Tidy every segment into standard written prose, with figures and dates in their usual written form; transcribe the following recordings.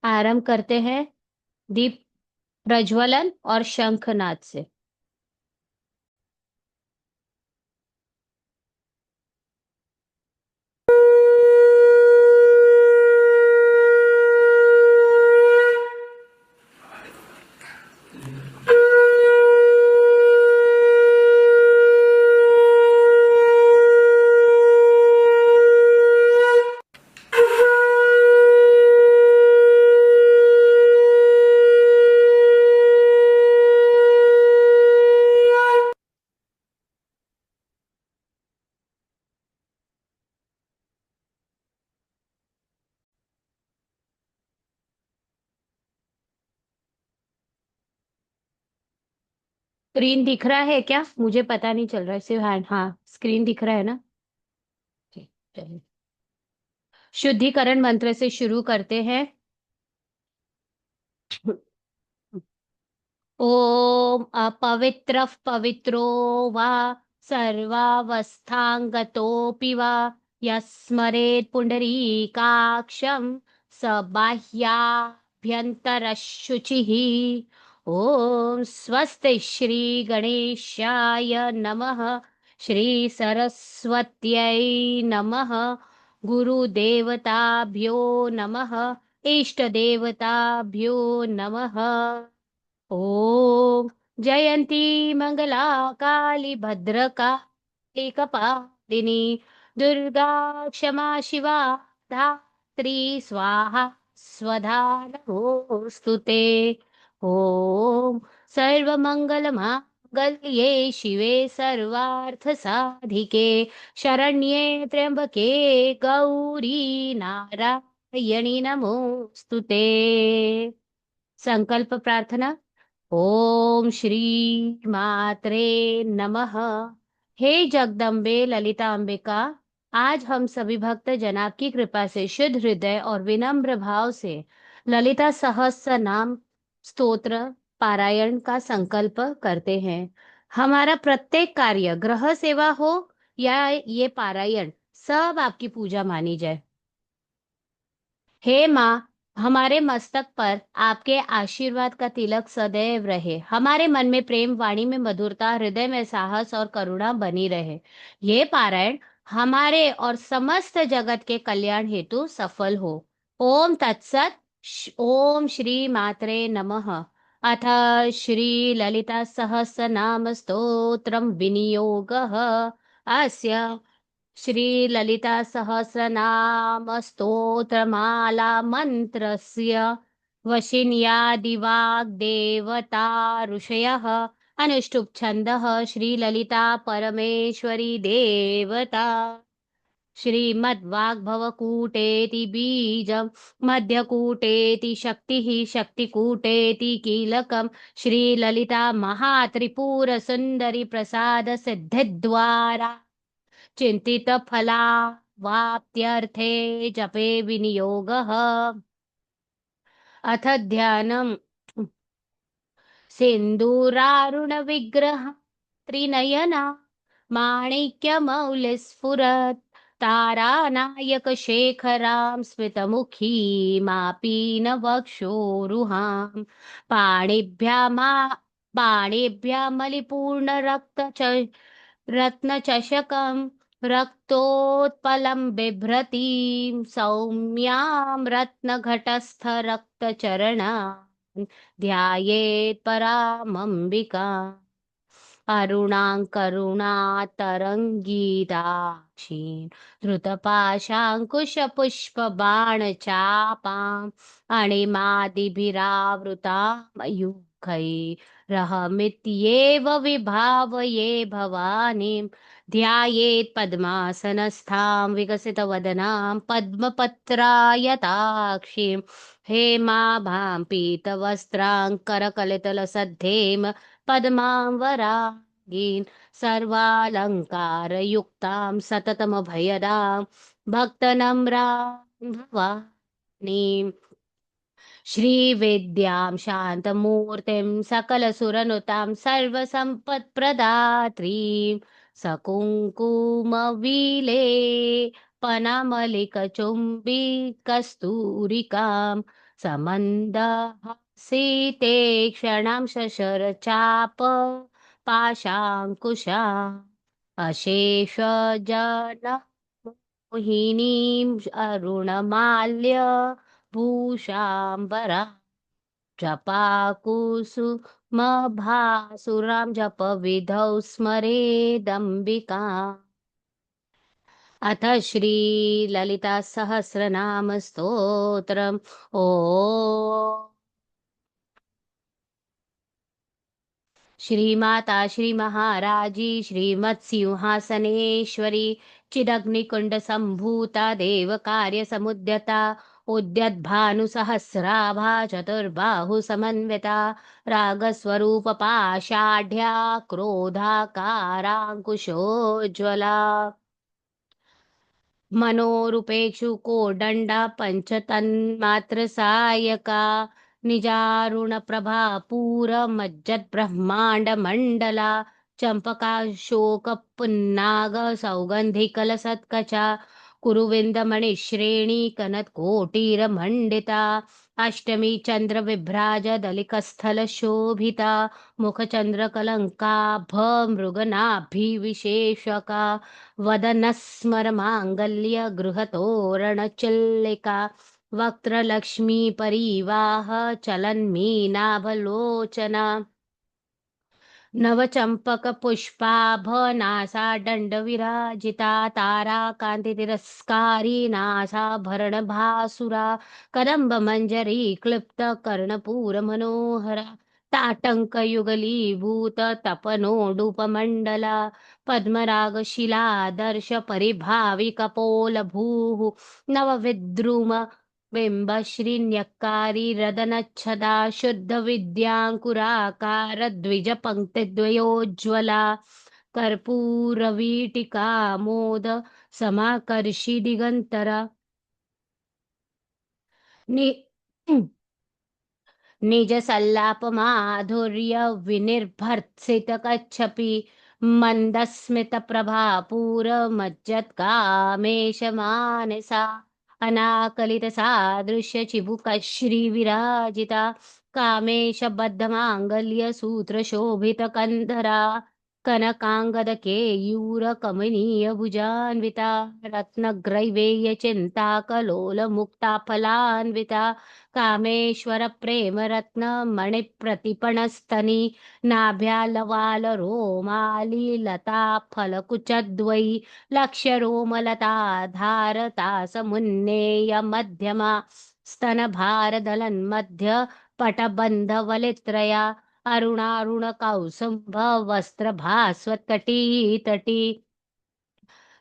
आरंभ करते हैं दीप प्रज्वलन और शंखनाद से। स्क्रीन दिख रहा है क्या? मुझे पता नहीं चल रहा है सिर्फ। हाँ हाँ, स्क्रीन दिख रहा है ना? ठीक, चलिए। शुद्धिकरण मंत्र से शुरू करते हैं। ओम अपवित्र पवित्रो वा सर्वावस्थांगतोऽपि वा यस्मरेत् पुंडरीकाक्षं स बाह्याभ्यन्तरशुचिः। ओम स्वस्ति श्री गणेशाय नमः। श्री सरस्वत्यै नमः। गुरुदेवताभ्यो नमः। इष्टदेवताभ्यो नमः। ओम जयंती मंगला काली भद्रकाली कपालिनी दुर्गा क्षमा शिवा धात्री स्वाहा स्वधा नमोस्तुते। ओम सर्वमंगल मांगल्ये शिवे सर्वार्थ साधिके शरण्ये त्र्यंबके गौरी नारायणी नमोस्तुते। संकल्प प्रार्थना। ओम श्री मात्रे नमः। हे जगदम्बे ललिता अंबिका, आज हम सभी भक्त जनाब की कृपा से शुद्ध हृदय और विनम्र भाव से ललिता सहस्त्र नाम स्तोत्र पारायण का संकल्प करते हैं। हमारा प्रत्येक कार्य, गृह सेवा हो या ये पारायण, सब आपकी पूजा मानी जाए। हे माँ, हमारे मस्तक पर आपके आशीर्वाद का तिलक सदैव रहे। हमारे मन में प्रेम, वाणी में मधुरता, हृदय में साहस और करुणा बनी रहे। ये पारायण हमारे और समस्त जगत के कल्याण हेतु सफल हो। ओम तत्सत। ओम श्री मात्रे नमः। अथ श्री ललिता सहस्रनाम स्तोत्रम विनियोगः। अस्य श्रीललिता सहस्रनाम स्तोत्रमाला मन्त्रस्य वशिन्यादिवाग्देवता ऋषयः अनुष्टुप् छन्दः श्रीललिता परमेश्वरी देवता। श्रीमद्वाग्भवकूटेति बीजं मध्यकूटेति शक्तिः शक्तिकूटेति कीलकं श्रीललिता महात्रिपुरसुन्दरी प्रसाद सिद्धिद्वारा चिंतित फला वाप्त्यर्थे जपे विनियोगः। अथ ध्यानम्। सिन्दूरारुण विग्रह त्रिनयना माणिक्यमौलिस्फुरत् तारानायक शेखरां स्मितमुखी मापीन वक्षोरुहां पाणिभ्यामा पाणिभ्यामलिपूर्ण रत्नचषकं रक्तोत्पलं बिभ्रतीं सौम्यां रत्नघटस्थ रक्तचरणां ध्यायेत् परामम्बिकाम्। अरुणां करुणातरङ्गिताक्षीं धृतपाशाङ्कुशपुष्पबाणचापाम् अणिमादिभिरावृतां मयूखैरहमित्येव विभावये भवानीं ध्यायेत् पद्मासनस्थां विकसितवदनां पद्मपत्रायताक्षीं हेमाभां पीतवस्त्रां करकलितलसद्धेम पद्मांवरागीन् सर्वालङ्कारयुक्तां सततमभयदां भक्तनम्रां भवानीं श्रीविद्यां शान्तमूर्तिं सकलसुरनुतां सर्वसम्पत्प्रदात्रीं सकुङ्कुमविलेपनमलिकचुम्बिकस्तूरिकां समन्दः सीते क्षणां शशर चाप पाशाङ्कुशा अशेषजनमोहिनीं अरुणमाल्य भूषाम्बरा जपाकुसुमभासुरां जपविधौ स्मरेदम्बिका अथ श्रीललितासहस्रनाम स्तोत्रम् ओ श्रीमाता श्रीमहाराजी श्रीमत्सिंहासनेश्वरी चिदग्निकुण्डसम्भूता देवकार्यसमुद्यता उद्यद्भानुसहस्राभा चतुर्बाहुसमन्विता रागस्वरूपपाषाढ्या क्रोधाकाराङ्कुशोज्ज्वला मनोरूपेक्षु कोदण्डा पञ्चतन्मात्रसायका निजारुणप्रभा पूरमज्जद्ब्रह्माण्डमण्डला चम्पकाशोकपुन्नाग सौगन्धिकलसत्कचा कुरुविन्दमणिश्रेणी कनत्कोटिरमण्डिता अष्टमी चन्द्रविभ्राजदलिकस्थलशोभिता मुखचन्द्रकलङ्काभमृगनाभिविशेषका वदनस्मरमाङ्गल्य गृहतोरणचिल्लिका वक्त्रलक्ष्मीपरीवाह चलन्मीनाभलोचना नवचम्पकपुष्पाभनासादण्डविराजिता ताराकान्तितिरस्कारी नासाभरणभासुरा कदम्बमञ्जरी क्लिप्तकर्णपूरमनोहरा ताटङ्कयुगलीभूततपनोडुपमण्डला पद्मरागशिलादर्शपरिभाविकपोलभूः नवविद्रुम बिम्बश्रीन्यक्कारी रदनच्छदा शुद्धविद्याङ्कुराकार द्विजपङ्क्तिद्वयोज्ज्वला कर्पूरवीटिका मोद समाकर्षि दिगन्तरा नि निजसल्लापमाधुर्यविनिर्भर्त्सितकच्छपि मन्दस्मितप्रभापूरमज्जत्कामेशमानसा अनाकलितसादृश्यचिबुकश्रीविराजिता कामेशबद्धमाङ्गल्यसूत्रशोभितकन्धरा कनकाङ्गदकेयूरकमनीयभुजान्विता रत्नग्रैवेयचिन्ताकलोलमुक्ताफलान्विता कामेश्वर प्रेमरत्न मणिप्रतिपणस्तनि नाभ्यालवालरोमाली लता फलकुचद्वयी लक्ष्यरोमलता धारतासमुन्नेय मध्यमा स्तनभारदलन्मध्य पटबन्धवलित्रया अरुणारुणकौसुम्भ वस्त्रभास्वत्कटीतटी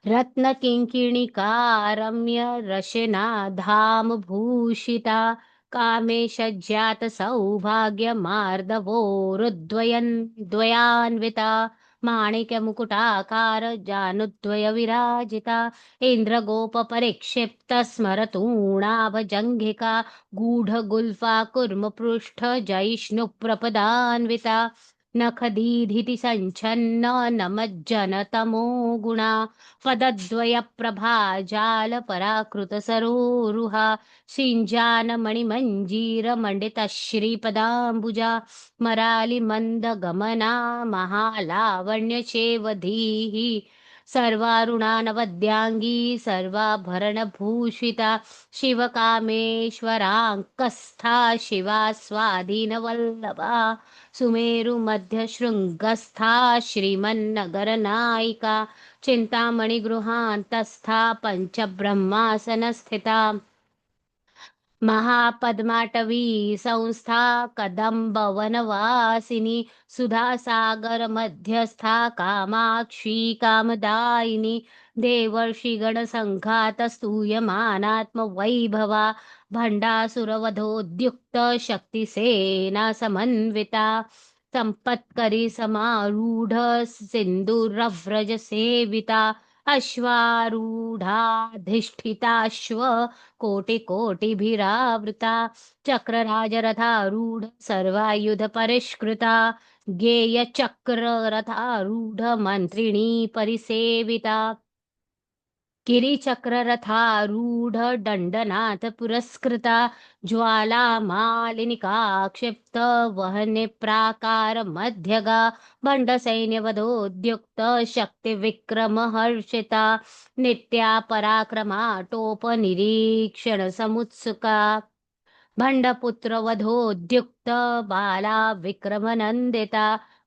रत्नकिङ्किणिकारम्य धाम भूषिता कामेशज्जातसौभाग्यमार्दवोरुद्वयन् द्वयान्विता माणिक्यमुकुटाकार जानुद्वयविराजिता इन्द्रगोपपरिक्षिप्तस्मरतूणाभजङ्घिका गूढगुल्फा कुर्मपृष्ठ जयिष्णुप्रपदान्विता नखदीधिति सञ्छन्न नमज्जनतमो गुणा पदद्वयप्रभाजालपराकृतसरोरुहा सिञ्जानमणिमञ्जीरमण्डितश्रीपदाम्बुजा मरालिमन्दगमना महालावण्यचेवधीः सर्वारुणानवद्याङ्गी सर्वाभरणभूषिता शिवकामेश्वराङ्कस्था शिवा स्वाधीनवल्लभा सुमेरुमध्यशृङ्गस्था श्रीमन्नगरनायिका चिन्तामणिगृहान्तस्था पञ्चब्रह्मासनस्थिता महापद्माटवी संस्था कदम्बवनवासिनी सुधासागरमध्यस्था कामाक्षी कामदायिनी देवर्षिगणसङ्घातस्तूयमानात्मवैभवा भण्डासुरवधोद्युक्त शक्तिसेना समन्विता सम्पत्करी समारूढ सिन्दूरव्रज सेविता अश्वारूढाधिष्ठिताश्व कोटिकोटिभिरावृता चक्रराजरथारूढ सर्वायुध परिष्कृता गेयचक्ररथारूढ मन्त्रिणी परिसेविता गिरिचक्ररथारूढ दण्डनाथ पुरस्कृता ज्वालामालिनिका क्षिप्त वह्नि प्राकार मध्यगा भण्डसैन्यवधोद्युक्त शक्तिविक्रमहर्षिता नित्या पराक्रमा टोपनिरीक्षण समुत्सुका भण्डपुत्रवधोद्युक्त बाला विक्रमनन्दिता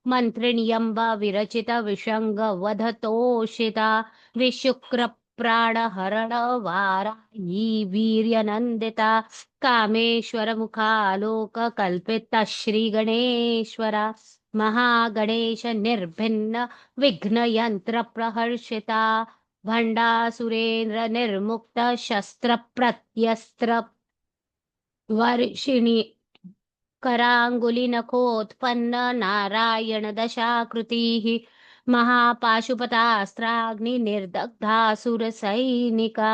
मन्त्रिण्यम्बा विरचित विषङ्गवधतोषिता विशुक्रप्राणहरण वाराही वीर्यनन्दिता कामेश्वरमुखालोककल्पितः श्रीगणेश्वरा महागणेश निर्भिन्न विघ्नयन्त्रप्रहर्षिता भण्डासुरेन्द्र निर्मुक्त शस्त्रप्रत्यस्त्र वर्षिणि कराङ्गुलिनखोत्पन्न नारायण दशाकृतिः महापाशुपतास्त्राग्निर्दग्धासुरसैनिका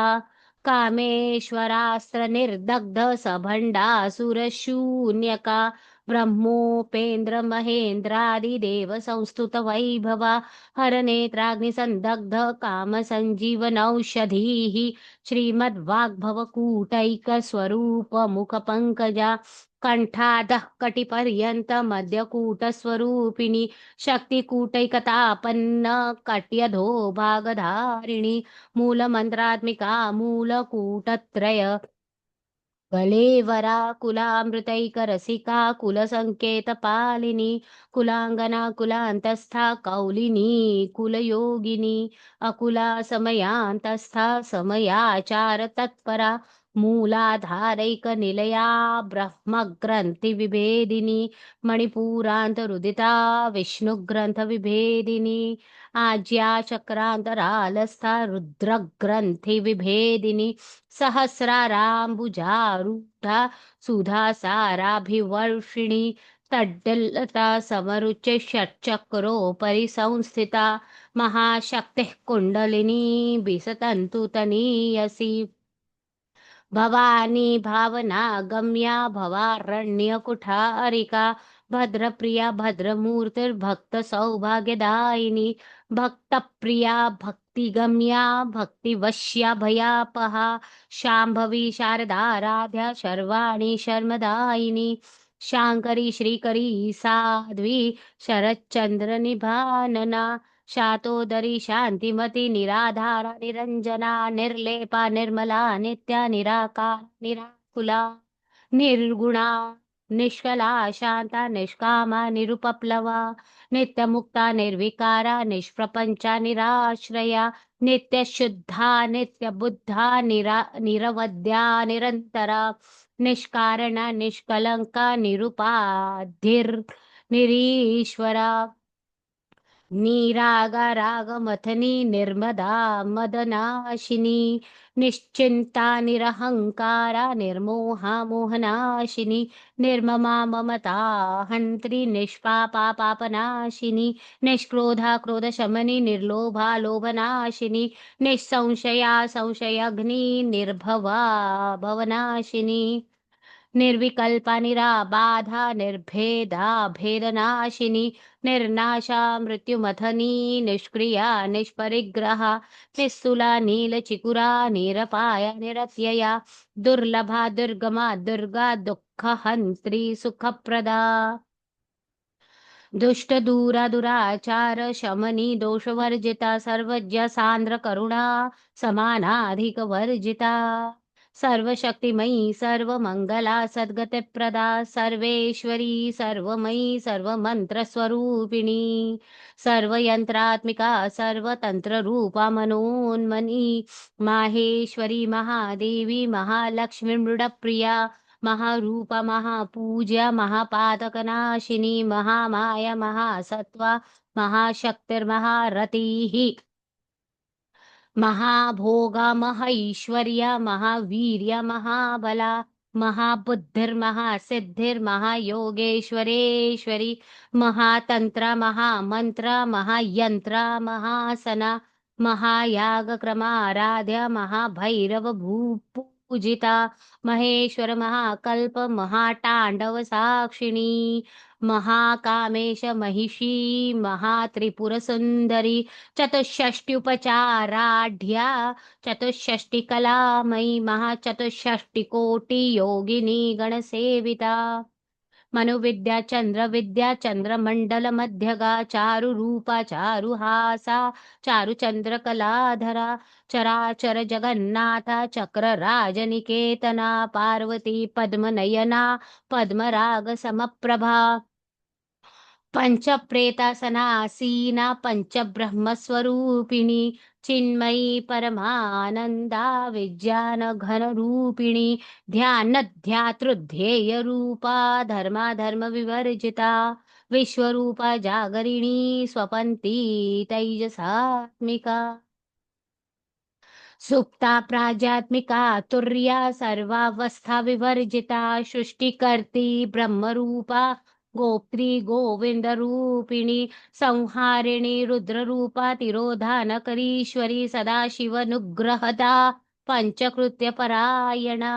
कामेश्वरास्त्र निर्दग्ध सभण्डासुरशून्यका ब्रह्मोपेन्द्र महेन्द्रादिदेव संस्तुत वैभवा हरनेत्राग्निसन्दग्ध कामसञ्जीवनौषधीः श्रीमद्वाग्भवकूटैकस्वरूपमुखपङ्कजा कण्ठादः कटिपर्यन्त मध्यकूटस्वरूपिणी शक्तिकूटैकतापन्न कट्यधो भागधारिणी मूलमन्त्रात्मिका मूलकूटत्रय कलेवरा कुलामृतैकरसिका कुलसङ्केतपालिनी कुलाङ्गना कुलान्तस्था कौलिनी कुलयोगिनी अकुला समयान्तस्था समयाचार तत्परा मूलाधारैकनिलया ब्रह्मग्रन्थिविभेदिनी मणिपुरान्तरुदिता विष्णुग्रन्थविभेदिनी आज्या चक्रान्तरालस्था रुद्रग्रन्थिविभेदिनी सहस्राराम्बुजारूढा सुधासाराभिवर्षिणी तड्डलता समरुच्य षट्चक्रोपरि संस्थिता महाशक्तिः कुण्डलिनी विसतन्तुतनीयसी भवानी भावना गम्या भवारण्यकुठारिका भद्रप्रिया भद्रमूर्तिर्भक्त सौभाग्यदायिनी भक्तप्रिया भक्तिगम्या भक्तिवश्या भयापहा शाम्भवी शारदाराध्या शर्वाणि शर्मदायिनी शाङ्करी श्रीकरी साध्वी शरच्चन्द्रनिभानना शातोदरी शान्तिमती निराधारा निरञ्जना निर्लेपा निर्मला नित्या निराकार निराकुला निर्गुणा निष्कला शान्ता निष्कामा निरुपप्लवा नित्यमुक्ता निर्विकारा निष्प्रपञ्चा निराश्रया नित्यशुद्धा नित्यबुद्धा निरवद्या निरन्तरा निष्कारणा निष्कलङ्का निरुपाधिर्निरीश्वरा निरागरागमथनी निर्मदा मदनाशिनी निश्चिन्ता निरहङ्कारा निर्मोहा मोहनाशिनी निर्ममा ममता हन्त्री निष्पापा पापनाशिनी निष्क्रोधा क्रोधशमनी निर्लोभा लोभनाशिनी निःसंशया संशयग्नि निर्भवा भवनाशिनी निर्विकल्पा निराबाधा निर्भेदा भेदनाशिनी निर्नाशा मृत्युमथनी निष्क्रिया निष्परिग्रहा निस्तुला नीलचिकुरा निरपाया निरत्यया दुर्लभा दुर्गमा दुर्गा दुःखहन्त्री सुखप्रदा दुष्ट दूरा दुराचार शमनी दोषवर्जिता सर्वज्ञ सान्द्र करुणा समानाधिकवर्जिता सर्वशक्तिमयी सर्वमङ्गला सद्गतिप्रदा सर्वेश्वरी सर्वमयी सर्वमन्त्रस्वरूपिणी सर्वयन्त्रात्मिका सर्वतन्त्ररूपा मनोन्मनी माहेश्वरी महादेवी महालक्ष्मी मृडप्रिया महारूपा महापूज्या महापातकनाशिनी महामाया महासत्त्वा महाशक्तिर्महारतिः महाभोगा महैश्वर्या महावीर्य महाबला महाबुद्धिर्महासिद्धिर्महायोगेश्वरेश्वरी महातन्त्र महामन्त्र महायन्त्र महासना महायागक्रमाराध्य महाभैरव भूपु पूजिता महेश्वर महाकल्प महातांडव साक्षिणी महाकामेश महिषी महात्रिपुर सुंदरी चतुष्षष्ट्युपचाराढ्या चतुष्षष्टिकलामयी महाचतुष्षष्टिकोटि योगिनी गणसेविता मनुविद्या चंद्रमंडल मध्यगा चारु रूपा चारुहासा चारुचंद्रकलाधरा चराचर जगन्नाथा चक्र राजनिकेतना पार्वती पद्मनयना पद्मराग समप्रभा पंचप्रेतासनासीना पंचब्रह्मस्वरूपिणी चिन्मयी परमानंदा विज्ञान घन रूपिणी ध्यानध्यातृध्येय रूपा धर्माधर्म विवर्जिता विश्वरूपा जागरिणी स्वपंती तैजसात्मिका सुप्ता प्राजात्मिका तुर्या सर्वावस्था विवर्जिता सृष्टिकर्त्री ब्रह्मरूपा गोप्त्री गोविंद रूपिणी संहारिणी रुद्ररूपा तिरोधानकरीश्वरी सदाशिवनुग्रहदा पंचकृत्य परायणा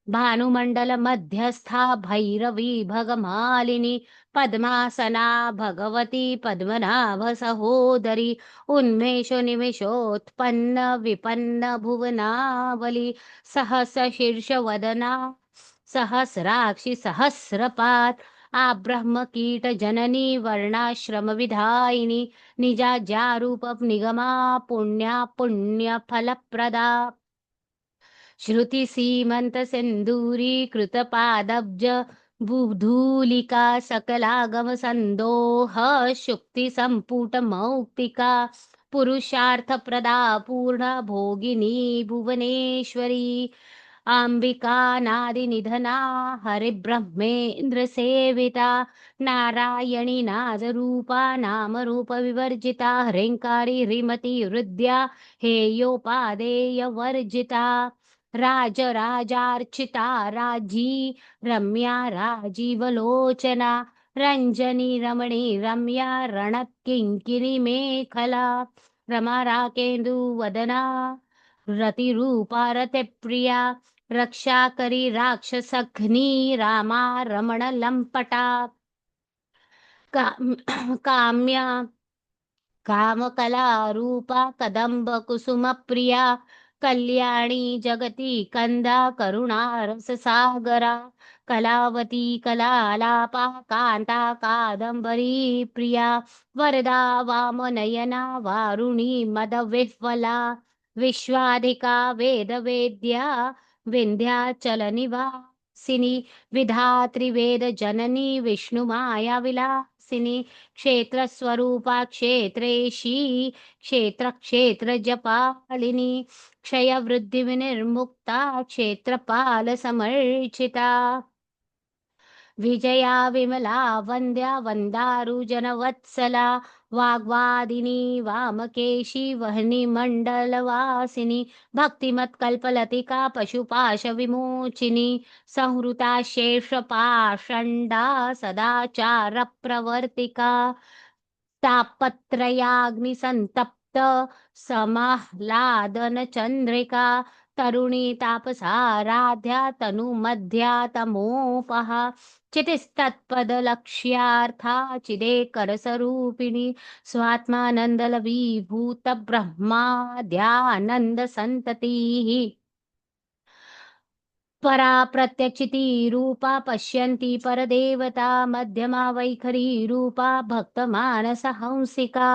भानुमंडल मध्यस्था भैरवी भगमालिनी पद्मासना भगवती पद्मनाभ सहोदरी उन्मेषो निमेषोत्पन्न विपन्न भुवनावली सहस शीर्ष वदना सहस्राक्षि सहस्रपात आ ब्रह्म कीट जननी वर्णाश्रम विधायिनी निजा जारूप निगमा पुण्या पुण्य फलप्रदा श्रुति सीमंत सिंदूरी कृत पादब्ज बुधूलिका सकलागम संदोह शुक्ति संपुट मौक्तिका पुरुषार्थ प्रदा पूर्ण भोगिनी भुवनेश्वरी अंबिका नादि निधना हरिब्रह्मेन्द्र सेविता नारायणी नाद रूपा नाम रूप विवर्जिता ह्रींकारी ह्रीमती हृद्या हेयोपादेय वर्जिता राजराजार्चिता राजी रम्या राजीवलोचना रंजनी रमणी रम्या रणकिंकिनी मेखला रमा राकेन्दु वदना रतिरूपा रतिप्रिया रक्षा करी राक्षसघ्नी रामा रमण लंपटा काम्या कामकला रूपा कदंब कुसुम प्रिया कल्याणी जगती कंदा करुणा रस सागरा कलावती कलालापा कांता कादंबरी प्रिया वरदा वामनयना वारुणी मद विह्वला विश्वाधिका वेद वेद्या विंध्याचल निवासिनी विधात्री वेद जननी विष्णुमाया विलासिनी क्षेत्र स्वरूपा क्षेत्रेशी क्षेत्र क्षेत्र जपालिनी क्षय वृद्धि विनिर्मुक्ता क्षेत्रपाल समर्चिता विजया विमला वंद्या वंदारु जनवत्सला वाग्वादिनी वामकेशी वहनी मंडलवासिनी भक्तिमत्कल्पलतिका पशुपाश विमोचिनी संहृता शेष पाषण्डा सदाचार प्रवर्तिका तापत्रयाग्निसंतप्त समाह्लादन चंद्रिका तरुणी तापसाराध्या तनुमध्या तमोपहा चितिस्तत्पदलक्ष्यार्था चिदेकरसरूपिणी स्वात्मानन्दलवीभूत ब्रह्माद्यानन्द सन्ततिः परा प्रत्यक्षिती रूपा पश्यन्ति परदेवता मध्यमा वैखरी रूपा भक्तमानसहंसिका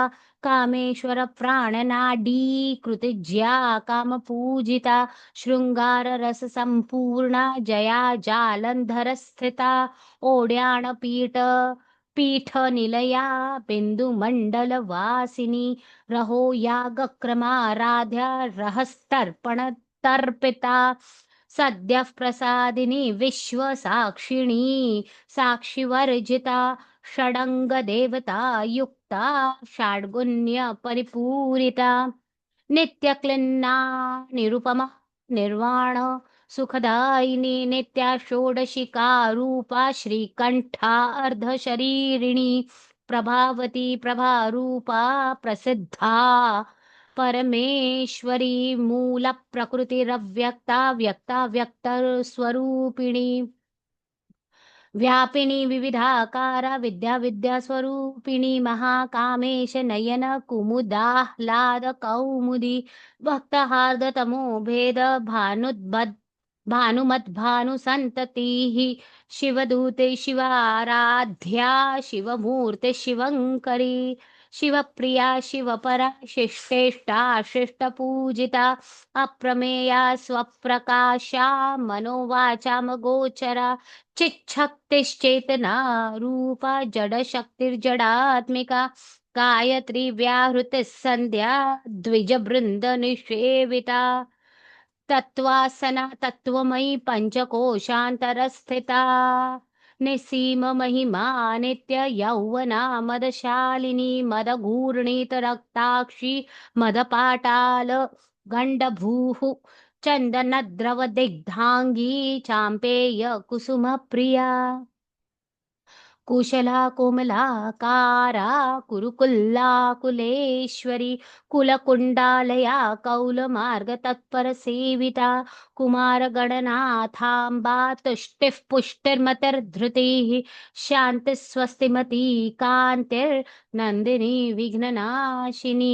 कामेश्वर प्राणनाडी कृतिज्या कामपूजिता शृंगार रस संपूर्णा जया जालंधर स्थिता ओड्याण पीठ निलया बिंदु मंडल वासिनी रहो यागक्रमाराध्या रहस्तर्पण तर्पिता सद्यः प्रसादिनी विश्वसाक्षिणी साक्षिवर्जिता षडंग देवता युक्ता षड्गुण्य परिपूरिता नित्यक्लिन्ना निरुपमा निर्वाण सुखदायिनी नित्या षोडशिका रूपा श्रीकंठा अर्धशरीरिणी प्रभावती प्रभारूपा प्रसिद्धा परमेश्वरी मूलप्रकृतिरव्यक्ता व्यक्ता व्यक्तस्वरूपिणी व्यापिनी विविधाकारा विद्या विद्या स्वरूपिणी महाकामेश नयन कुमुदाह्लाद कौमुदी भक्तहार्द तमो भेद भानुद्बद भानुमत भानु संतति शिवदूते शिवाराध्या शिवमूर्ते शिवंकरी शिवप्रिया शिवपरा शिष्टेष्टा शिष्टपूजिता अप्रमेया स्वप्रकाशा मनोवाचामगोचरा चिच्छक्तिश्चेतना रूपा जडशक्तिर्जडात्मिका गायत्री व्याहृतिः सन्ध्या द्विजवृन्दनिषेविता तत्त्वासना तत्त्वमयी पञ्चकोशान्तरस्थिता निसीम महिमा नित्य यौवना मदशालिनी मदघूर्णितरक्ताक्षी मदपाटाल गण्डभूः चन्दनद्रवदिग्धाङ्गी चाम्पेय कुसुमप्रिया कुशला कोमलाकारा कुरुकुल्लाकुलेश्वरी कुलकुण्डालया कौलमार्गतत्परसेविता कुमारगणनाथाम्बा तुष्टिः पुष्टिर्मतिर्धृतिः शान्तिस्वस्तिमती कान्तिर्नन्दिनी विघ्ननाशिनी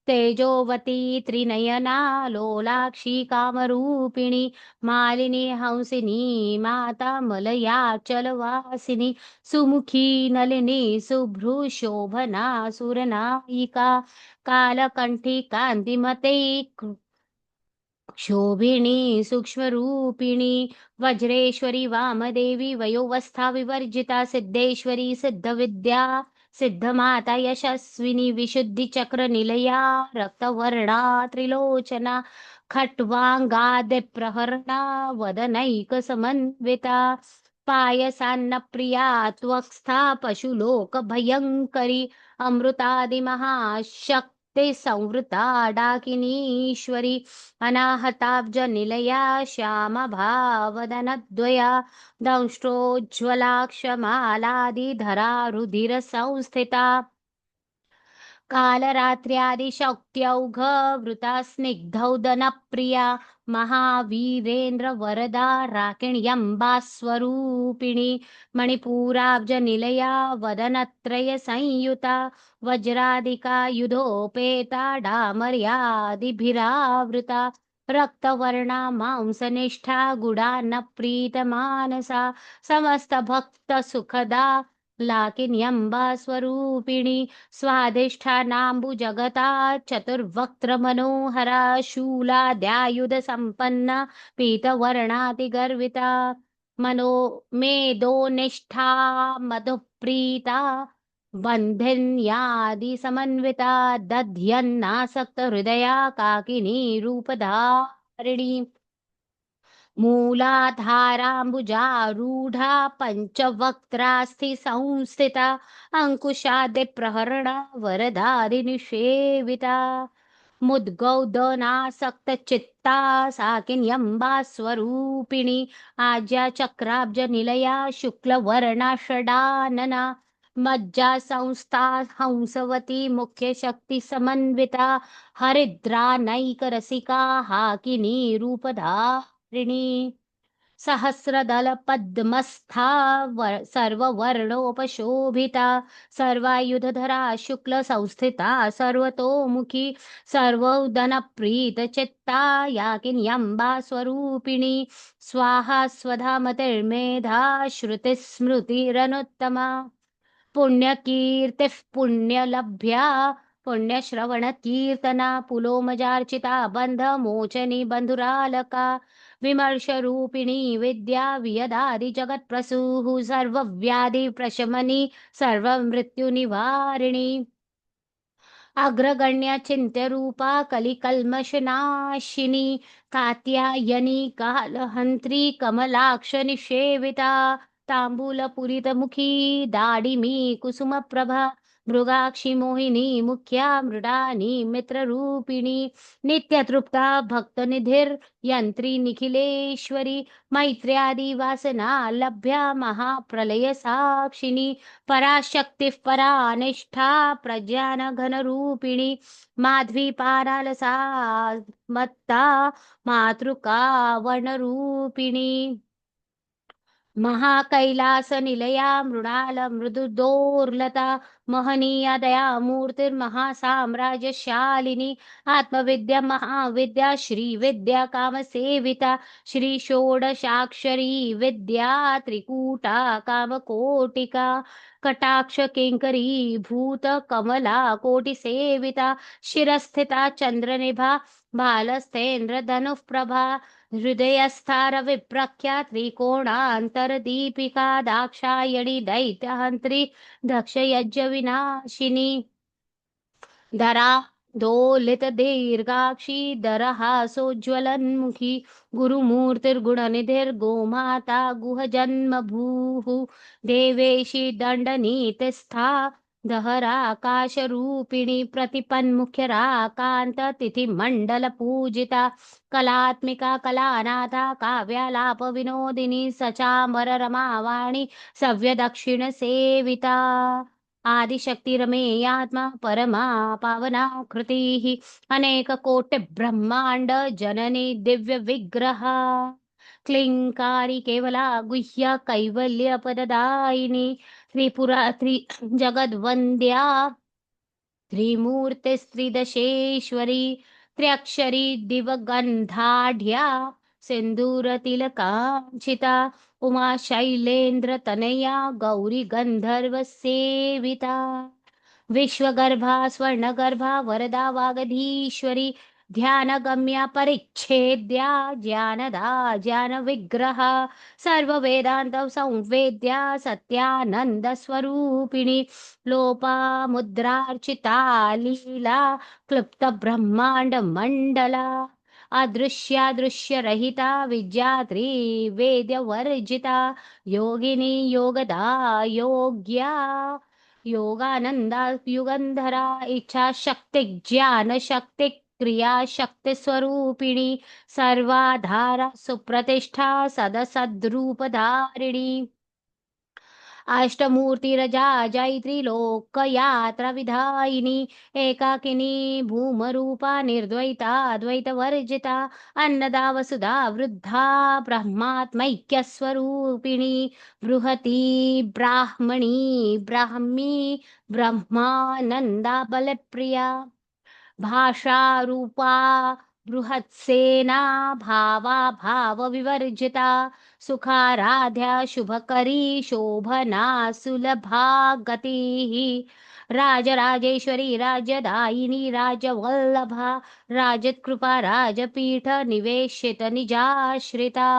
तेजोवती त्रिनयना लोलाक्षी कामरूपिणी मालिनी हंसिनी माता मलयाचलवासिनी सुमुखी नलिनी शुभ्रुशोभना सुरनायिका कालकण्ठी कान्तिमते क्षोभिणी सूक्ष्मरूपिणी वज्रेश्वरी वामदेवी वयोवस्था विवर्जिता सिद्धेश्वरी सिद्धविद्या सिद्धमाता यशस्विनी विशुद्धिचक्र निलया रक्तवर्णा त्रिलोचना खट्वाङ्गादिप्रहरणा वदनैकसमन्विता पायसान्नप्रिया त्वक्स्था पशुलोकभयङ्करी अमृतादिमहाशक्ति संवृता डाकिनीश्वरी अनाहताब्जनिलया श्यामभावदनद्वया दंष्ट्रोज्ज्वलाक्षमालादिधरा रुधिरसंस्थिता कालरात्र्यादिशक्त्यौघवृता स्निग्धौदनप्रिया महावीरेन्द्रवरदा राकिण्यम्बा स्वरूपिणी मणिपूराब्जनिलया वदनत्रयसंयुता वज्रादिका युधोपेता डामर्यादिभिरावृता रक्तवर्णा मांसनिष्ठा गुडान्नप्रीतमानसा समस्तभक्तसुखदा लाकिन्यम्बा स्वरूपिणी स्वाधिष्ठानाम्बुजगता चतुर्वक्त्रमनोहरा शूलाद्यायुधसम्पन्ना पीतवर्णातिगर्विता मनो मेदोनिष्ठा मधुप्रीता बन्धिन्यादिसमन्विता दध्यन्नासक्तहृदया काकिनी रूपधारिणी मूलाधाराम्बुजारूढा पञ्चवक्त्रास्थि संस्थिता अङ्कुशादिप्रहरणा वरदादिनिषेविता मुद्गौदनासक्तचित्ता साकिन्यम्बा स्वरूपिणी आज्या चक्राब्जनिलया शुक्लवर्णा षडानना मज्जा संस्था हंसवती मुख्यशक्तिसमन्विता हरिद्रानैकरसिका हाकिनी रूपधारिणी सहस्रदल पद्मस्था सर्ववर्णोपशोभिता सर्वायुधधरा शुक्ल संस्थिता सर्वतोमुखी सर्वोदनप्रीतचित्ता याकिन्यम्बा स्वरूपिणी स्वाहा स्वधा मतिर्मेधा श्रुतिस्मृतिरनुत्तमा पुण्यकीर्तिः पुण्यलभ्या पुण्यश्रवणकीर्तना पुलोमजार्चिता बन्धमोचनी बन्धुरालका विमर्शरूपिणी विद्या वियदादिजगत्प्रसूः सर्वव्याधिप्रशमनी सर्वमृत्युनिवारिणी अग्रगण्या चिन्त्यरूपा कलिकल्मषनाशिनी कात्यायनी कालहन्त्री कमलाक्षनिषेविता ताम्बूलपुरितमुखी दाडिमी कुसुमप्रभा मृगाक्षी मोहिनी मुख्या मृडानी मित्ररूपिणी नित्यतृप्ता भक्तनिधिर्यन्त्री निखिलेश्वरी मैत्र्यादि वासना लभ्या महाप्रलय साक्षिणी पराशक्तिः परा निष्ठा प्रज्ञानघनरूपिणी माध्वी पारालसा मत्ता मातृका वर्णरूपिणी महाकैलासनिलया मृणाल मृदुदोर्लता महनीया दया मूर्तिर्महासाम्राज्यशालिनी आत्मविद्या महाविद्या श्रीविद्या कामसेविता श्री षोडशाक्षरी विद्या त्रिकूटा कामकोटिका कटाक्ष किङ्करी भूत कमला कोटिसेविता शिरस्थिता चन्द्रनिभा बालस्तेन्द्र धनुःप्रभा हृदयस्थारविप्रख्या त्रिकोणान्तरदीपिका दाक्षायणी दैत्यहन्त्री दक्षयज्ञविनाशिनी धरा दोलितदीर्घाक्षी दरहासोज्ज्वलन्मुखी गुरुमूर्तिर्गुणनिधिर्गोमाता गुहजन्मभूः देवेशी दण्डनीतिस्था दहराकाशरूपिणी प्रतिपन्मुख्यराकान्ततिथिमण्डलपूजिता कलात्मिका कलानाथा काव्यालापविनोदिनी सचामररमावाणी सव्यदक्षिणसेविता आदिशक्तिरमेयात्मा परमा पावना कृतिः अनेककोटिब्रह्माण्ड जननी दिव्यविग्रह क्लिङ्कारी केवला गुह्य कैवल्यपददायिनी त्रिपुरा जगद्वन्द्या त्रिमूर्तिस्त्रिदशेश्वरी त्र्यक्षरी दिवगन्धाढ्या सिन्दूरतिलकाञ्छिता उमा शैलेन्द्रतनया गौरी गन्धर्वसेविता विश्वगर्भा स्वर्णगर्भा वरदा वागधीश्वरी ध्यानगम्या परिच्छेद्या ज्ञानदा ज्ञानविग्रह सर्ववेदान्त संवेद्या सत्यानन्दस्वरूपिणी लोपामुद्रार्चिता लीला क्लुप्तब्रह्माण्डमण्डला अदृश्यादृश्यरहिता विद्यात्री वेद्यवर्जिता योगिनी योगदा योग्या योगानंदा युगंधरा इच्छा शक्ति ज्ञान शक्ति क्रिया शक्ति स्वरूपिणी सर्वाधारा सुप्रतिष्ठा सदसद्रूपधारिणी अष्टमूर्तिरजा जैत्रिलोकयात्राविधायिनी एकाकिनी भूमरूपा निर्द्वैता द्वैतवर्जिता अन्नदा वसुधा वृद्धा ब्रह्मात्मैक्यस्वरूपिणी बृहती ब्राह्मणी ब्राह्मी ब्रह्मानन्दा बलप्रिया भाषा रूपा बृहत्सेना भावा भाव विवर्जिता सुखाराध्या शुभकरी शोभना सुलभा गतिः राजराजेश्वरी राज्यदायिनी राजवल्लभा राजकृपा राजपीठ निवेशित निजाश्रिता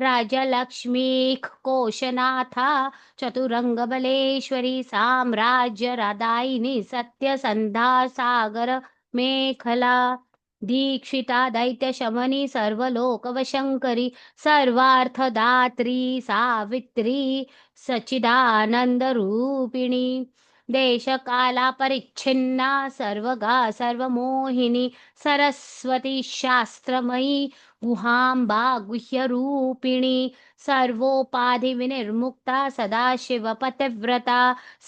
राजलक्ष्मी कोशनाथा चतुरंगबलेश्वरी साम्राज्य रादायिनी सत्यसंधा सागर मेखला दीक्षिता दैत्यशमनी सर्वलोकवशंकरी सर्वार्थदात्री सावित्री सच्चिदानंदरूपिणी देशकालापरिच्छिन्ना सर्वगा सर्वमोहिनी सरस्वती शास्त्रमयी गुहाम्बा गुह्यरूपिणी सर्वोपाधिविनिर्मुक्ता सदाशिवपतिव्रता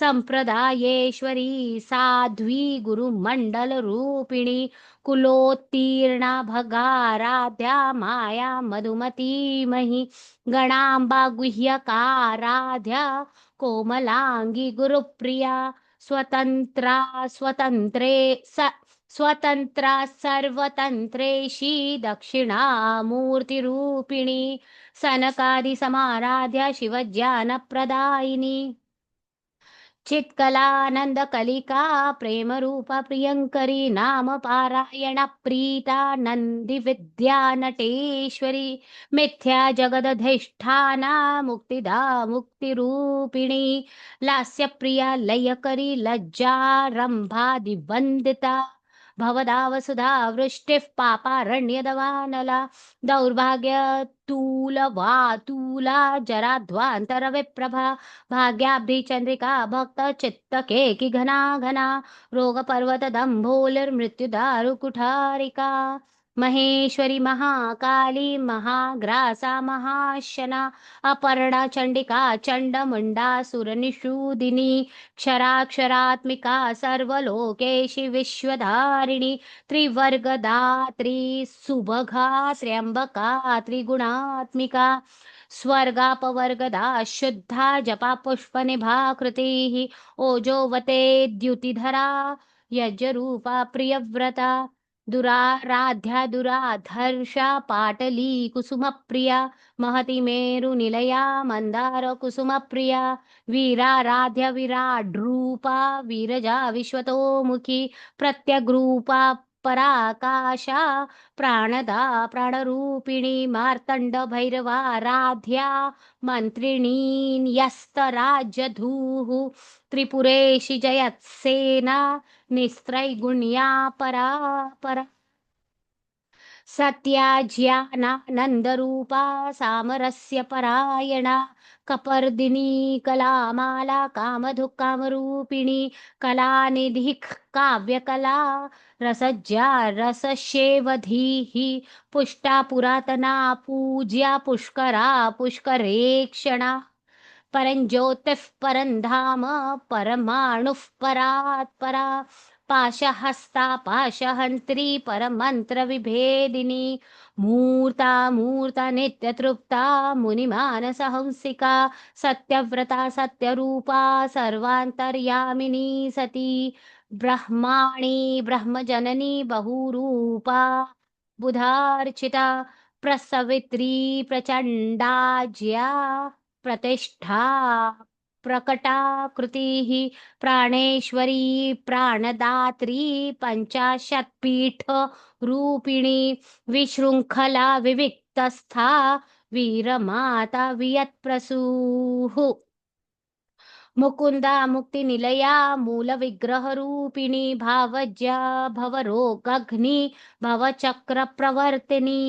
सम्प्रदायेश्वरी साध्वी गुरुमण्डलरूपिणी कुलोत्तीर्णा भगाराध्या माया मधुमतीमहि गणाम्बा गुह्यकाराध्या कोमलांगी गुरुप्रिया स्वतंत्रा स्वतंत्रे स्वतंत्रा सर्वतंत्रेशी दक्षिणामूर्तिरूपिणी सनकादि समाराध्या शिवज्ञानप्रदायिनी चित्कलानंद कलिका प्रेम रूपा प्रियंकरी नाम पारायण प्रीता नंदी विद्या नटेश्वरी मिथ्या जगदधिष्ठाना मुक्तिदा मुक्तिरूपिणी लास्य प्रिया लयकरी लज्जारंभादि वंदिता भवदा वसुधा वृष्टिः पापारण्यदवानला दौर्भाग्य तू वातूला जराध्वांतर विप्रभा भाग्याब्धि चंद्रिका भक्त चित्त केकि घना घना रोग पर्वत दंभोलिर्मृत्युदारु कुठारिका महेश्वरी महाकाली महाग्रासा महाशना अपर्णा चंडिका चंडमुंडा सुरनिषूदिनी क्षराक्षरात्मिका सर्वलोकेशि विश्वधारिणी त्रिवर्गदात्री सुभगा त्र्यंबका त्रिगुणात्मिका स्वर्गापवर्गदा शुद्धा जपा पुष्पनिभा कृतिः ओजोवते द्युतिधरा यज्ञरूपा प्रियव्रता दुराराध्या दुराधर्षा पाटली कुसुमप्रिया महति मेरुनिलया मंदार कुसुमप्रिया वीराराध्य विराड्रूपा वीरजा विश्वतोमुखी प्रत्यग्रूपा पराकाशा प्राणदा प्राणरूपिणी मार्तंड भैरवाराध्या मंत्रिणीन्यस्तराज्यधूः त्रिपुरेशि जयत्सेना निस्त्रैगुण्या परा परा सत्याज्ञानानन्दरूपा सामरस्य परायणा कपर्दिनी कलामाला कामधुक्कामरूपिणी कलानिधिः काव्यकला रसज्जा रसशेवधीः पुष्टा पुरातना पूज्या पुष्करा पुष्करेक्षणा परञ्ज्योतिः परन्धाम परमाणुः परात्परा पाशहस्ता पाशहन्त्री परमन्त्रविभेदिनी मूर्ता मूर्ता नित्यतृप्ता मुनिमानसहंसिका सत्यव्रता सत्यरूपा सर्वान्तर्यामिनी सती ब्रह्माणि ब्रह्मजननी बहुरूपा बुधार्चिता प्रसवित्री प्रचण्डाज्या प्रतिष्ठा प्रकटाकृतिः प्राणेश्वरी प्राणदात्री पञ्चाशत्पीठ रूपिणी विशृङ्खला विविक्तस्था वीरमाता वियत्प्रसूः मुकुंदा मुक्ति निलया मूल विग्रह रूपिणी भावज्या भवरोगग्नि भवचक्र प्रवर्तिनी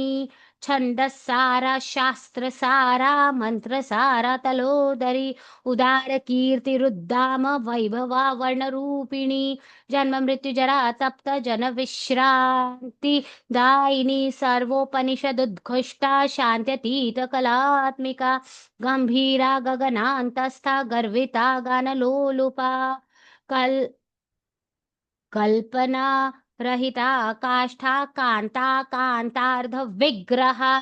छंदसारा शास्त्र सारा मंत्र सारा तलोदरी उदार कीर्ति रुद्दाम वैभवा वर्ण रूपिणी जन्म मृत्यु जरा तप्त जन विश्रांति दायिनी सर्वोपनिषद उद्घोष्टा शांत्यतीत कलात्मिका गंभीरा गगनान्तस्था गर्विता गानलोलुपा कल कल्पना रहिता काष्ठा कांता कांतार्ध विग्रहा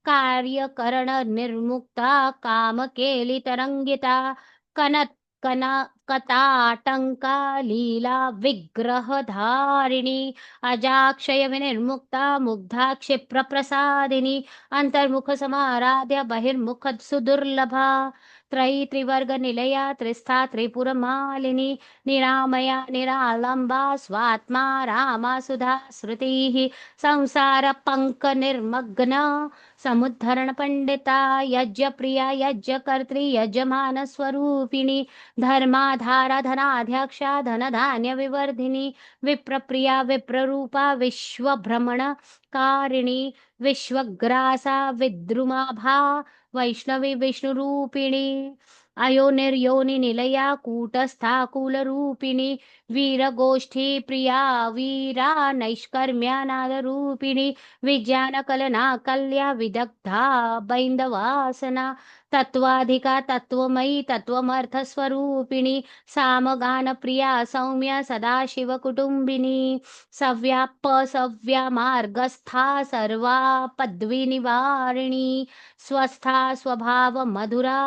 कार्यकरण निर्मुक्ता कामकेली तरंगिता कनत कनकताटंका लीला विग्रह धारिणी अजाक्षय विनिर्मुक्ता मुग्धा क्षिप्र प्रसादिनी अंतर्मुख समाराध्य बहिर्मुख सुदुर्लभा त्रयी त्रिवर्ग निलया त्रिस्था त्रिपुरमालिनी निरामया निरालंबा स्वात्मा रामा सुधा श्रुतिः संसार पंक निर्मग्न समुद्धरण पंडिता यज्ञ प्रिया यज्ञ कर्त्री यजमान स्वरूपिणी धर्माधारा धनाध्यक्षा धन धान्य विवर्धिनी विप्रप्रिया विप्ररूपा विश्वभ्रमण कारिणी विश्वग्रासा विद्रुमाभा वैष्णवी विष्णुरूपिणी अयो निर्योनि निलया कूटस्था कुलरूपिणी वीरगोष्ठी प्रिया वीरा नैष्कर्म्या नादरूपिणी विज्ञानकलना कल्या विदग्धा बैन्दवासना तत्त्वाधिका तत्त्वमयी तत्त्वमर्थस्वरूपिणी सामगानप्रिया सौम्या सदाशिवकुटुम्बिनी सव्या मार्गस्था सर्वा पद्विनिवारिणी स्वस्था स्वभाव मधुरा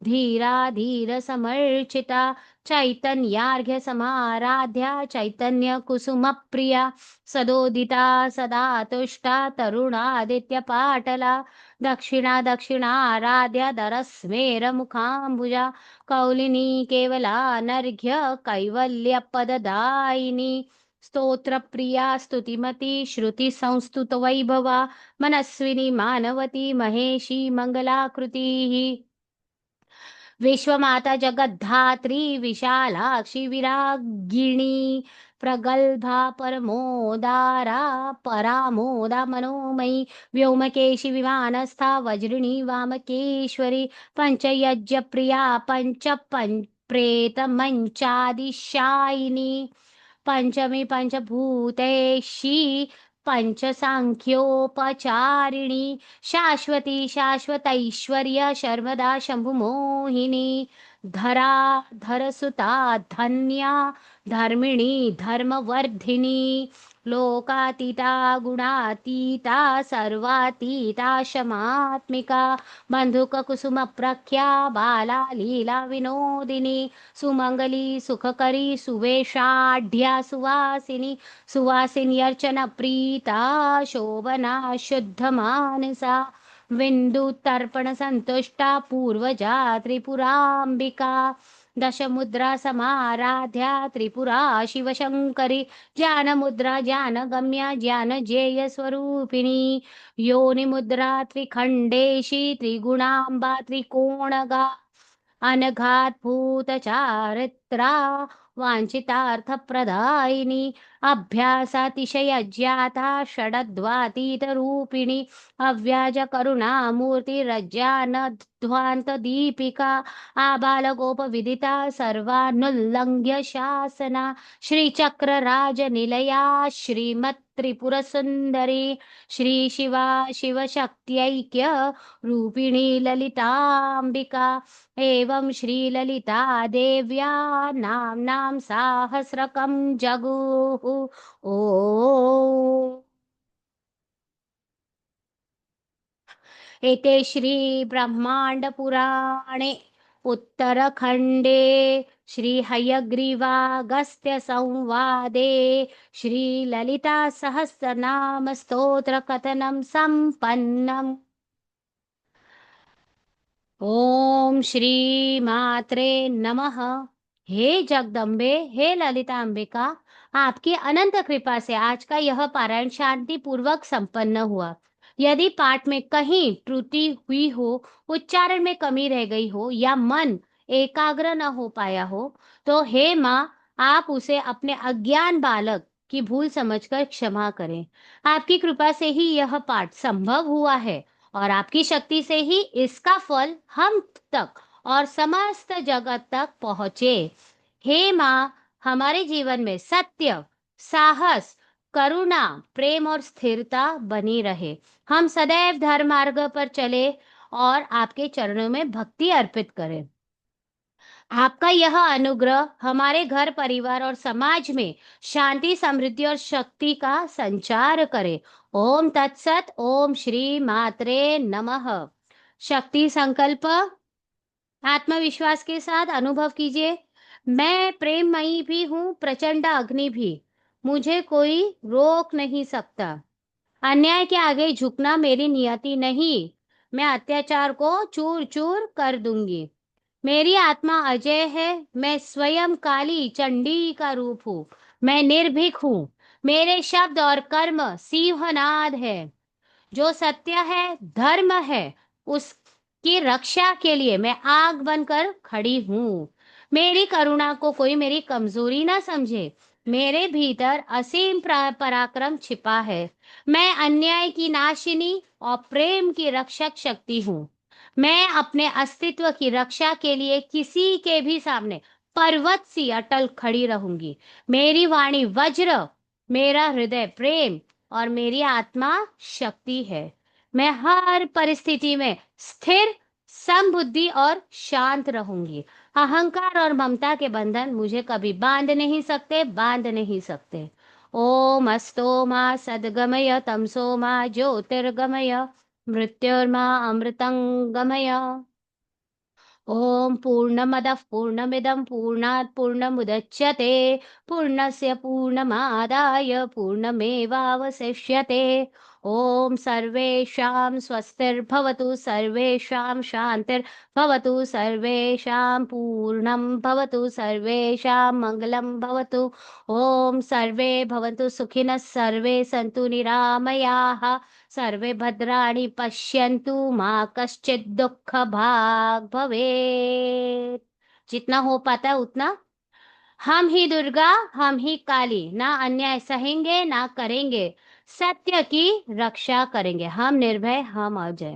धीरा धीर समर्चिता चैतन्यार्घ्य समाराध्या चैतन्य कुसुम प्रिया सदोदिता सदा तुष्टा तरुणादित्य पाटला दक्षिणा दक्षिणाराध्या दरस्मेर मुखाम्बुजा कौलिनी केवला नर्घ्य कैवल्य पददायिनी स्तोत्र प्रिया स्तुतिमती श्रुति संस्तुत वैभवा मनस्विनी मानवती महेशी मंगलाकृतिः विश्वमाता जगद्धात्री विशालाक्षि विरागिणी प्रगल्भा परमोदारा परामोदा मनोमयी व्योमकेशि विमानस्था वज्रिणी वामकेश्वरी पंचयज्ञ प्रिया प्रेत मंचादिशायिनी पंचमी पंचभूतेशी पंचसांख्योपचारिणी शाश्वती शाश्वतैश्वर्य शर्वदा शंभुमोहिनी धरा धरसुता धन्या धर्मिणी धर्मवर्धिनी लोकातीता गुणातीता सर्वातीता शमात्मिका बंधुककुसुम प्रख्या बाला लीला विनोदिनी सुमंगली सुखकरी सुवेशाढ्या सुवासिनी सुवासिन्यर्चन प्रीता शोभना शुद्ध मानसा बिंदुतर्पण संतुष्टा पूर्वजा त्रिपुरांबिका दशमुद्रा समाराध्या त्रिपुरा शिवशंकरी ज्ञानमुद्रा ज्ञानगम्या ज्ञानजेय स्वरूपिणी योनिमुद्रा त्रिखंडेशी त्रिगुणांबा त्रिकोणगा अनघात भूत चारित्रा वांछितार्थ प्रदायिनी अभ्यासातिशय ज्ञाता षडद्वातीत रूपिणी अव्याज करुणा मूर्ति रज्जान ध्वांत दीपिका आबाल गोप विदिता सर्वानुल्लंघ्य शासना श्रीचक्र राज निलया श्रीमत् त्रिपुर सुंदरी श्री शिवा शिव शक्त्यैक्य रूपिणी ललितांबिका एवं श्रीललिता देव्या नाम्नां साहस्रकं जगुः ॐ एते श्रीब्रह्माण्डपुराणे उत्तरखण्डे श्रीहयग्रीवागस्त्यसंवादे श्रीललितासहस्रनामस्तोत्रकथनं सम्पन्नम्। ओम श्री मात्रे नमः। हे जगदम्बे, हे ललितांबिका, आपकी अनंत कृपा से आज का यह पारायण शांति पूर्वक संपन्न हुआ। यदि पाठ में कहीं त्रुटि हुई हो, उच्चारण में कमी रह गई हो या मन एकाग्र न हो पाया हो, तो हे माँ, आप उसे अपने अज्ञान बालक की भूल समझकर क्षमा करें। आपकी कृपा से ही यह पाठ संभव हुआ है और आपकी शक्ति से ही इसका फल हम तक और समस्त जगत तक पहुंचे। हे माँ, हमारे जीवन में सत्य, साहस, करुणा, प्रेम और स्थिरता बनी रहे। हम सदैव धर्म मार्ग पर चले और आपके चरणों में भक्ति अर्पित करें। आपका यह अनुग्रह हमारे घर परिवार और समाज में शांति समृद्धि और शक्ति का संचार करे। ओम तत्सत। ओम श्री मात्रे नमः। शक्ति संकल्प आत्मविश्वास के साथ अनुभव कीजिए। मैं प्रेममयी भी हूँ, प्रचंड अग्नि भी, मुझे कोई रोक नहीं सकता। अन्याय के आगे झुकना मेरी नियति नहीं। मैं अत्याचार को चूर चूर कर दूंगी। मेरी आत्मा अजय है। मैं स्वयं काली चंडी का रूप हूँ। मैं निर्भीक हूँ। मेरे शब्द और कर्म सिंहनाद है। जो सत्य है, धर्म है, उसकी रक्षा के लिए मैं आग बनकर खड़ी हूँ। मेरी करुणा को कोई मेरी कमजोरी ना समझे। मेरे भीतर असीम पराक्रम छिपा है। मैं अन्याय की नाशिनी और प्रेम की रक्षक शक्ति हूँ। मैं अपने अस्तित्व की रक्षा के लिए किसी के भी सामने पर्वत सी अटल खड़ी रहूंगी। मेरी वाणी वज्र, मेरा हृदय प्रेम और मेरी आत्मा शक्ति है। मैं हर परिस्थिति में स्थिर, समबुद्धि और शांत रहूंगी। अहंकार और ममता के बंधन मुझे कभी बांध नहीं सकते। ओम अस्तो मा सद्गमय तमसो मा ज्योतिर्गमय मृत्योर्मा अमृतंगमय। ओम पूर्णमदः पूर्णमिदं पूर्णात् पूर्णमुदच्यते पूर्णस्य पूर्णमादाय पूर्णमेवावशिष्यते। ॐ सर्वेषां स्वस्तिर्भवतु, सर्वेषां शान्तिर्भवतु, सर्वेषां पूर्णं भवतु, सर्वेषां मङ्गलं भवतु। ॐ सर्वे भवन्तु सुखिनः, सर्वे सन्तु निरामयाः, सर्वे भद्राणि पश्यन्तु, मा कश्चित् दुःखभाग् भवेत्। जितना हो पाता है उतना। हम ही दुर्गा, हम ही काली, ना अन्याय सहेंगे ना करेंगे, सत्य की रक्षा करेंगे। हम निर्भय, हम अजय।